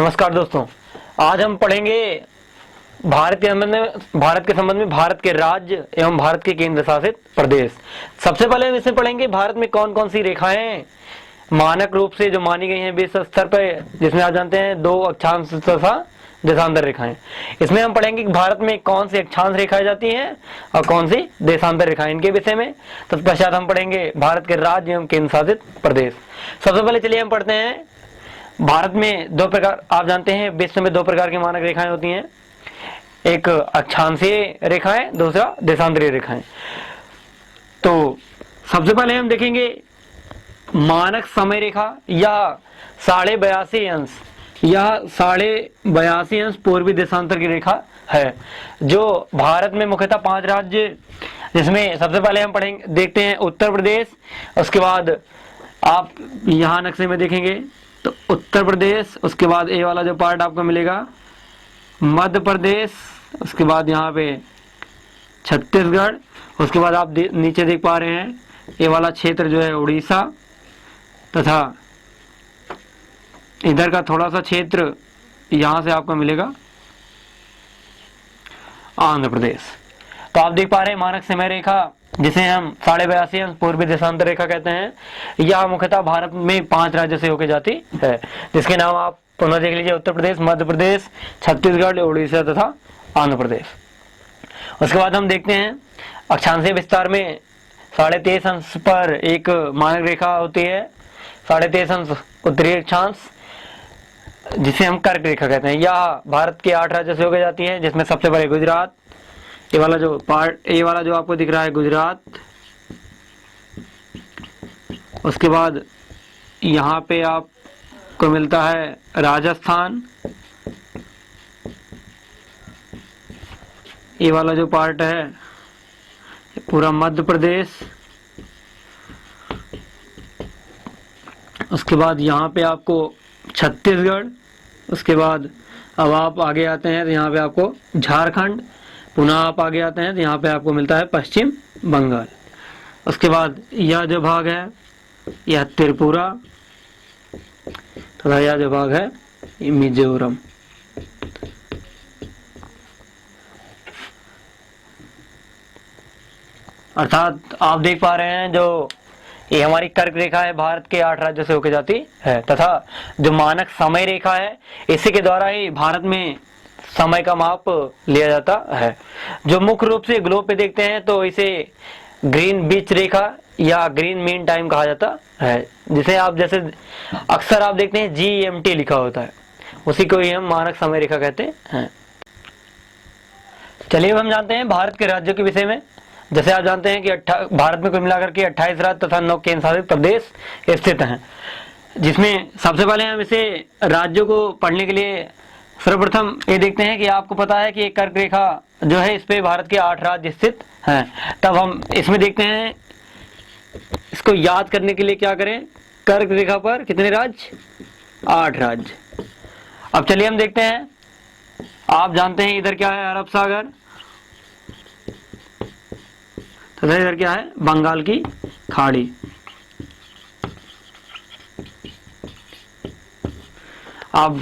नमस्कार दोस्तों, आज हम पढ़ेंगे भारत के संबंध में भारत के राज्य एवं भारत के केंद्र शासित प्रदेश। सबसे पहले हम इसमें पढ़ेंगे भारत में कौन कौन सी रेखाएं मानक रूप से जो मानी गई हैं विश्व स्तर पर, जिसमें आप जानते हैं 2 अक्षांश तथा देशांतर रेखाएं। इसमें हम पढ़ेंगे कि भारत में कौन सी अक्षांश रेखाएं जाती हैं और कौन सी देशांतर रेखाएं, इनके विषय में। तत्पश्चात हम पढ़ेंगे भारत के राज्य एवं केंद्र शासित प्रदेश। सबसे पहले चलिए हम पढ़ते हैं भारत में 2 प्रकार, आप जानते हैं विश्व में 2 प्रकार की मानक रेखाएं होती हैं, एक अक्षांशीय रेखाएं, दूसरा देशांतरीय रेखाएं। तो सबसे पहले हम देखेंगे मानक समय रेखा या 82.5 अंश, यह 82.5 अंश पूर्वी देशांतर की रेखा है, जो भारत में मुख्यतः 5 राज्य, जिसमें सबसे पहले हम पढ़ेंगे देखते हैं उत्तर प्रदेश। उसके बाद आप यहाँ नक्शे में देखेंगे तो उत्तर प्रदेश, उसके बाद ये वाला जो पार्ट आपको मिलेगा मध्य प्रदेश, उसके बाद यहाँ पे छत्तीसगढ़, उसके बाद आप नीचे देख पा रहे हैं ये वाला क्षेत्र जो है उड़ीसा, तथा इधर का थोड़ा सा क्षेत्र यहाँ से आपको मिलेगा आंध्र प्रदेश। तो आप देख पा रहे हैं मानक समय रेखा, जिसे हम 82.5 अंश पूर्वी देशांतर रेखा कहते हैं, यह मुख्यतः भारत में 5 राज्यों से होकर जाती है, जिसके नाम आप पुनः देख लीजिए: उत्तर प्रदेश, मध्य प्रदेश, छत्तीसगढ़, उड़ीसा तथा आंध्र प्रदेश। उसके बाद हम देखते हैं अक्षांशीय विस्तार में 23.5 अंश पर एक मानक रेखा होती है, 23.5 अंश उत्तरी अक्षांश, जिसे हम कर्क रेखा कहते हैं। यह भारत के 8 राज्यों से होकर जाती है, जिसमें सबसे पहले गुजरात, ये वाला जो आपको दिख रहा है गुजरात, उसके बाद यहाँ पे आपको मिलता है राजस्थान, ये वाला जो पार्ट है पूरा मध्य प्रदेश, उसके बाद यहाँ पे आपको छत्तीसगढ़, उसके बाद अब आप आगे आते हैं तो यहाँ पे आपको झारखंड, पुनः आप आगे आते हैं तो यहाँ पे आपको मिलता है पश्चिम बंगाल। उसके बाद यह जो भाग है यह त्रिपुरा, तथा यह जो भाग है मिजोरम। अर्थात आप देख पा रहे हैं जो ये हमारी कर्क रेखा है भारत के 8 राज्यों से होकर जाती है, तथा जो मानक समय रेखा है इसी के द्वारा ही भारत में समय का माप लिया जाता है। जो मुख्य रूप से ग्लोब पे देखते हैं तो इसे ग्रीन बीच रेखा या ग्रीन मीन टाइम कहा जाता है, जिसे आप जैसे अक्सर आप देखते हैं GMT लिखा होता है, उसी को ही हम मानक समय रेखा कहते हैं। चलिए हम जानते हैं भारत के राज्यों के विषय में। जैसे आप जानते हैं कि भारत में कुल मिलाकर के 28 राज्य तथा 9 केंद्र शासित प्रदेश स्थित हैं, जिसमें सबसे पहले हम इसे राज्यों को पढ़ने के लिए सर्वप्रथम ये देखते हैं कि आपको पता है कि एक कर्क रेखा जो है इस पे भारत के 8 राज्य स्थित हैं। तब हम इसमें देखते हैं, इसको याद करने के लिए क्या करें, कर्क रेखा पर कितने राज्य, 8 राज्य। अब चलिए हम देखते हैं, आप जानते हैं इधर क्या है अरब सागर, तथा इधर क्या है बंगाल की खाड़ी। अब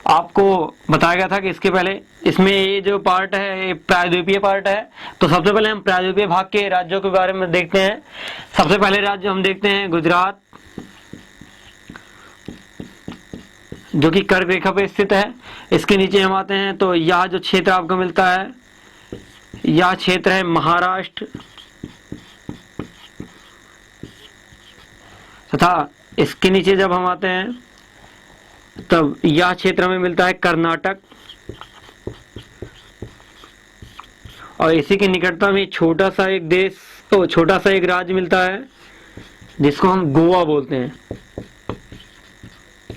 आपको बताया गया था कि इसके पहले इसमें ये जो पार्ट है ये प्रायद्वीपीय पार्ट है, तो सबसे पहले हम प्रायद्वीपीय भाग के राज्यों के बारे में देखते हैं। सबसे पहले राज्य हम देखते हैं गुजरात, जो कि कर्क रेखा पे स्थित है। इसके नीचे हम आते हैं तो यह जो क्षेत्र आपको मिलता है यह क्षेत्र है महाराष्ट्र, तथा इसके नीचे जब हम आते हैं तब यह क्षेत्र में मिलता है कर्नाटक, और इसी के निकटता में छोटा सा एक राज्य मिलता है जिसको हम गोवा बोलते हैं,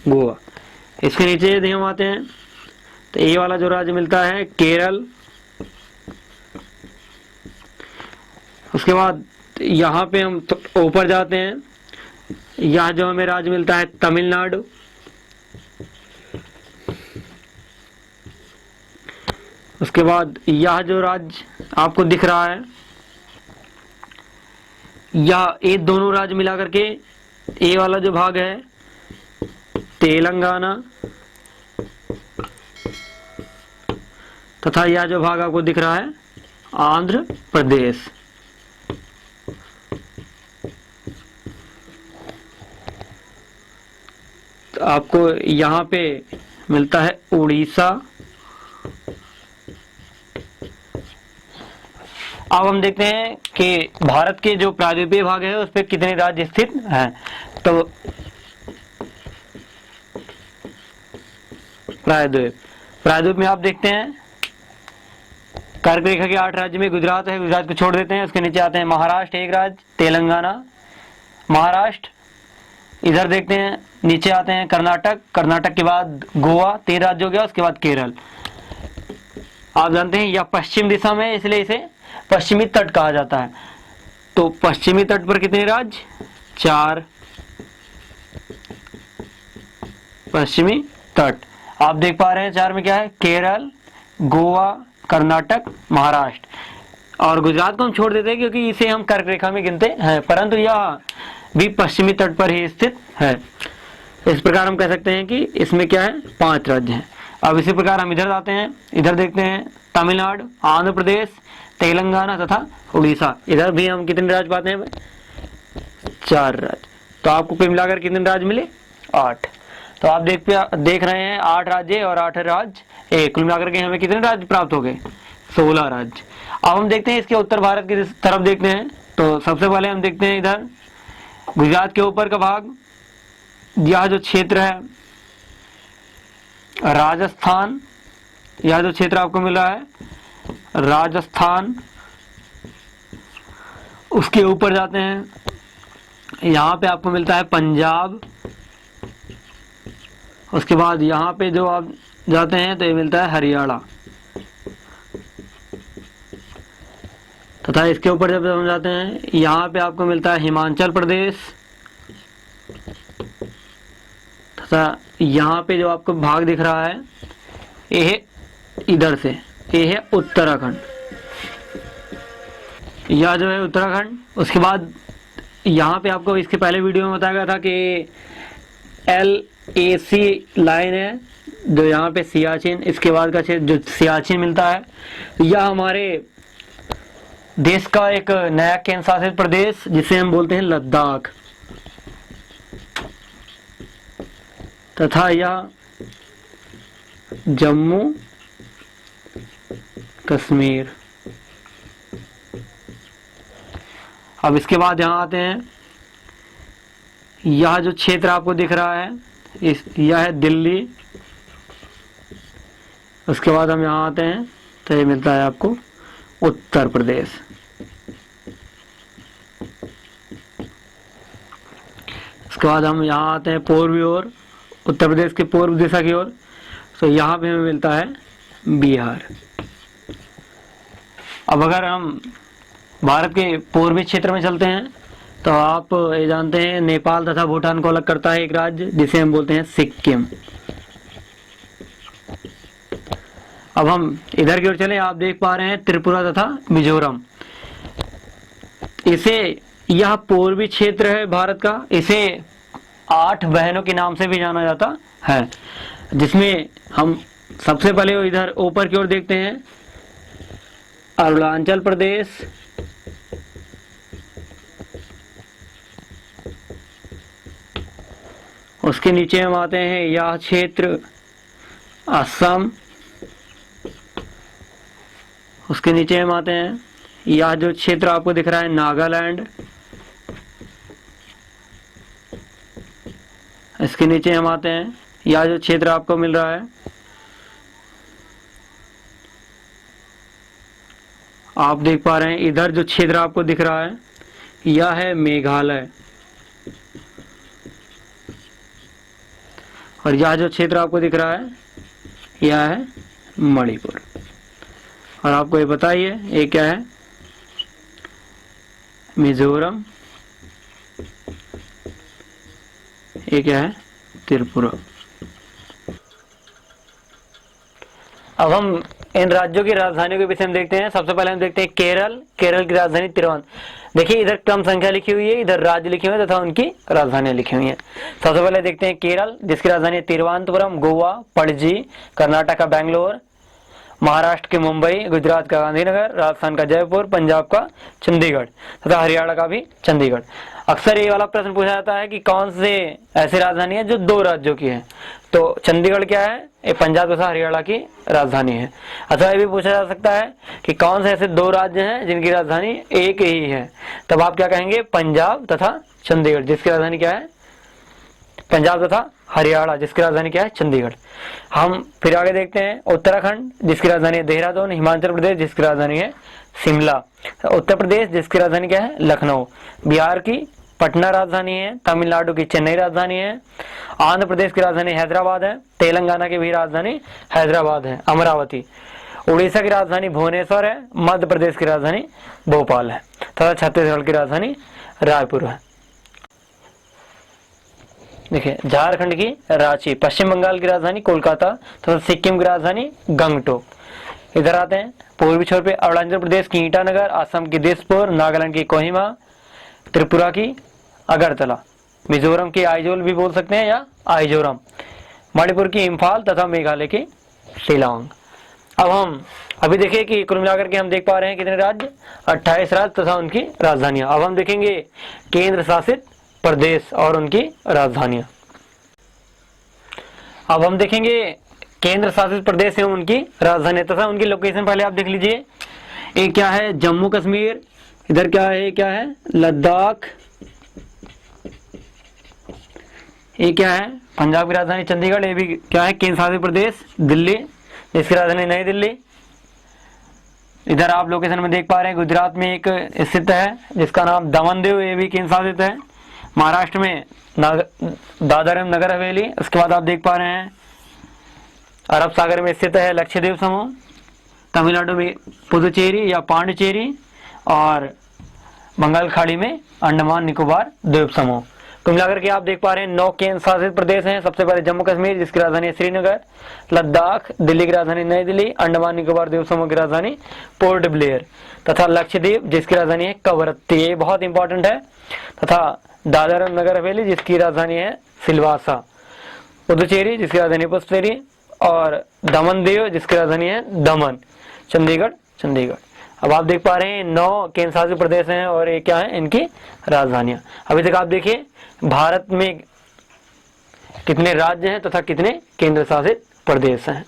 गोवा। इसके नीचे यदि हम आते हैं तो ये वाला जो राज्य मिलता है केरल। उसके बाद यहाँ पे हम ऊपर जाते हैं, यह जो हमें राज्य मिलता है तमिलनाडु। उसके बाद यह जो राज्य आपको दिख रहा है यह ये दोनों राज्य मिला करके ये वाला जो भाग है तेलंगाना, तथा यह जो भाग आपको दिख रहा है आंध्र प्रदेश। तो आपको यहाँ पे मिलता है उड़ीसा। अब हम देखते हैं कि भारत के जो प्रायद्वीपीय भाग है उस पर कितने राज्य स्थित हैं। तो प्रायद्वीप में आप देखते हैं कर्क रेखा के 8 राज्य में गुजरात है, गुजरात को छोड़ देते हैं। उसके नीचे आते हैं महाराष्ट्र एक राज्य, तेलंगाना, महाराष्ट्र। इधर देखते हैं नीचे आते हैं कर्नाटक, कर्नाटक के बाद गोवा, 3 राज्य हो गया। उसके बाद केरल। आप जानते हैं यह पश्चिम दिशा में, इसलिए इसे पश्चिमी तट कहा जाता है। तो पश्चिमी तट पर कितने राज्य? 4 पश्चिमी तट आप देख पा रहे हैं। 4 में क्या है? केरल, गोवा, कर्नाटक, महाराष्ट्र। और गुजरात को हम छोड़ देते हैं क्योंकि इसे हम कर्क रेखा में गिनते हैं, परंतु यह भी पश्चिमी तट पर ही स्थित है। इस प्रकार हम कह सकते हैं कि इसमें क्या है? 5 राज्य हैं। अब इसी प्रकार हम इधर आते हैं, इधर देखते हैं तमिलनाडु, आंध्र प्रदेश, तेलंगाना तथा उड़ीसा। इधर भी हम कितने राज्य पाते हैं? 4 राज्य। तो आपको कुल मिलाकर कितने राज्य मिले? 8। तो आप देख रहे हैं 8 राज्य और 8 राज्य कुल मिलाकर के हमें कितने राज्य प्राप्त हो गए? 16 राज्य। अब हम देखते हैं इसके उत्तर भारत की तरफ देखते हैं। तो सबसे पहले हम देखते हैं इधर गुजरात के ऊपर का भाग, यह जो क्षेत्र है राजस्थान, यह जो क्षेत्र आपको मिल रहा है राजस्थान। उसके ऊपर जाते हैं, यहाँ पे आपको मिलता है पंजाब। उसके बाद यहाँ पे जो आप जाते हैं तो ये मिलता है हरियाणा। तथा इसके ऊपर जब हम जाते हैं यहाँ पे आपको मिलता है हिमाचल प्रदेश। तथा यहाँ पे जो आपको भाग दिख रहा है ये है इधर से, ये है उत्तराखंड। यह जो है उत्तराखंड। उसके बाद यहाँ पे आपको इसके पहले वीडियो में बताया गया था कि LAC लाइन है जो यहाँ पे सियाचिन, इसके बाद का क्षेत्र जो सियाचिन मिलता है, यह हमारे देश का एक नया केंद्र शासित प्रदेश जिसे हम बोलते हैं लद्दाख। तथा यह जम्मू कश्मीर। अब इसके बाद यहाँ आते हैं, यह जो क्षेत्र आपको दिख रहा है यह है दिल्ली। उसके बाद हम यहाँ आते हैं तो ये मिलता है आपको उत्तर प्रदेश। उसके बाद हम यहाँ आते हैं पूर्वी ओर, उत्तर प्रदेश के पूर्व दिशा की ओर। तो यहाँ पे हमें मिलता है बिहार। अब अगर हम भारत के पूर्वी क्षेत्र में चलते हैं तो आप ये जानते हैं नेपाल तथा भूटान को अलग करता है एक राज्य जिसे हम बोलते हैं सिक्किम। अब हम इधर की ओर चले, आप देख पा रहे हैं त्रिपुरा तथा मिजोरम। इसे, यह पूर्वी क्षेत्र है भारत का, इसे 8 बहनों के नाम से भी जाना जाता है, जिसमें हम सबसे पहले इधर ऊपर की ओर देखते हैं अरुणाचल प्रदेश, उसके नीचे हम आते हैं यह क्षेत्र असम, उसके नीचे हम आते हैं यह जो क्षेत्र आपको दिख रहा है नागालैंड, इसके नीचे हम आते हैं यह जो क्षेत्र आपको मिल रहा है आप देख पा रहे हैं, इधर जो क्षेत्र आपको दिख रहा है यह है मेघालय। और यह जो क्षेत्र आपको दिख रहा है यह है मणिपुर। और आपको ये बताइए ये क्या है? मिजोरम। ये क्या है? त्रिपुरा। अब हम इन राज्यों की राजधानियों के विषय में देखते हैं। सबसे पहले हम देखते हैं केरल। केरल की राजधानी तिरुवनंतपुरम। देखिए इधर क्रम संख्या लिखी हुई है, इधर राज्य लिखे हुए हैं तथा उनकी राजधानियां लिखी हुई हैं। सबसे पहले देखते हैं केरल, जिसकी राजधानी है तिरुवनंतपुरम। गोवा पणजी, कर्नाटक का बेंगलोर, महाराष्ट्र के मुंबई, गुजरात का गांधीनगर, राजस्थान का जयपुर, पंजाब का चंडीगढ़ तथा हरियाणा का भी चंडीगढ़। अक्सर ये वाला प्रश्न पूछा जाता है कि कौन से ऐसी राजधानी है जो 2 राज्यों की है, तो चंडीगढ़ क्या है, ये पंजाब तथा हरियाणा की राजधानी है। अथवा ये भी पूछा जा सकता है कि कौन से ऐसे 2 राज्य हैं जिनकी राजधानी एक ही है, तब आप क्या कहेंगे, पंजाब तथा चंडीगढ़, जिसकी राजधानी क्या है, पंजाब तथा हरियाणा, जिसकी राजधानी क्या है, चंडीगढ़। हम फिर आगे देखते हैं उत्तराखंड, जिसकी राजधानी है देहरादून। हिमाचल प्रदेश, जिसकी राजधानी है शिमला। उत्तर प्रदेश, जिसकी राजधानी क्या है, लखनऊ। बिहार की पटना राजधानी है। तमिलनाडु की चेन्नई राजधानी है। आंध्र प्रदेश की राजधानी हैदराबाद है। तेलंगाना की भी राजधानी हैदराबाद है, अमरावती। उड़ीसा की राजधानी भुवनेश्वर है। मध्य प्रदेश की राजधानी भोपाल है तथा छत्तीसगढ़ की राजधानी रायपुर है। देखिए झारखंड की रांची, पश्चिम बंगाल की राजधानी कोलकाता तथा सिक्किम की राजधानी गंगटोक। इधर आते हैं पूर्वी छोर पे, अरुणाचल प्रदेश की ईटानगर, असम की दिसपुर, नागालैंड की कोहिमा, त्रिपुरा की अगरतला, मिजोरम की आइजोल भी बोल सकते हैं या आइजोरम, मणिपुर की इम्फाल तथा मेघालय की शिलांग। अब हम अभी देखिए कि कुल मिलाकर के हम देख पा रहे हैं कितने राज्य, 28 राज्य तथा उनकी राजधानियां। अब हम देखेंगे केंद्र शासित प्रदेश और उनकी राजधानियां। अब हम देखेंगे केंद्र शासित प्रदेश एवं उनकी राजधानी तथा उनकी लोकेशन। पहले आप देख लीजिए, एक क्या है जम्मू कश्मीर, इधर क्या है लद्दाख, ये क्या है पंजाब की राजधानी चंडीगढ़, ये भी क्या है केंद्र शासित प्रदेश दिल्ली, जिसकी राजधानी नई दिल्ली। इधर आप लोकेशन में देख पा रहे हैं गुजरात में एक स्थित है जिसका नाम दमन दीव, ये भी केंद्र शासित है। महाराष्ट्र में दादर एवं नगर हवेली। उसके बाद आप देख पा रहे हैं अरब सागर में स्थित है लक्षद्वीप समूह। तमिलनाडु में पुदुचेरी या पांडिचेरी और बंगाल खाड़ी में अंडमान निकोबार द्वीप समूह। कुल मिलाकर के आप देख पा रहे हैं 9 केंद्र शासित प्रदेश हैं। सबसे पहले जम्मू कश्मीर, जिसकी राजधानी है श्रीनगर, लद्दाख, दिल्ली की राजधानी नई दिल्ली, अंडमान निकोबार द्वीप समूह की राजधानी पोर्ट ब्लेयर तथा लक्षद्वीप, जिसकी राजधानी है कवरत्ती, ये बहुत इंपॉर्टेंट है, तथा दादर और नगर हवेली, जिसकी राजधानी है सिलवासा, पुदुचेरी, जिसकी राजधानी पुष्पेरी, और दमन दीव, जिसकी राजधानी है दमन, चंडीगढ़। अब आप देख पा रहे हैं 9 केंद्र शासित प्रदेश हैं और ये क्या है इनकी राजधानियां। अभी तक आप देखिए भारत में कितने राज्य हैं तथा कितने केंद्र शासित प्रदेश हैं।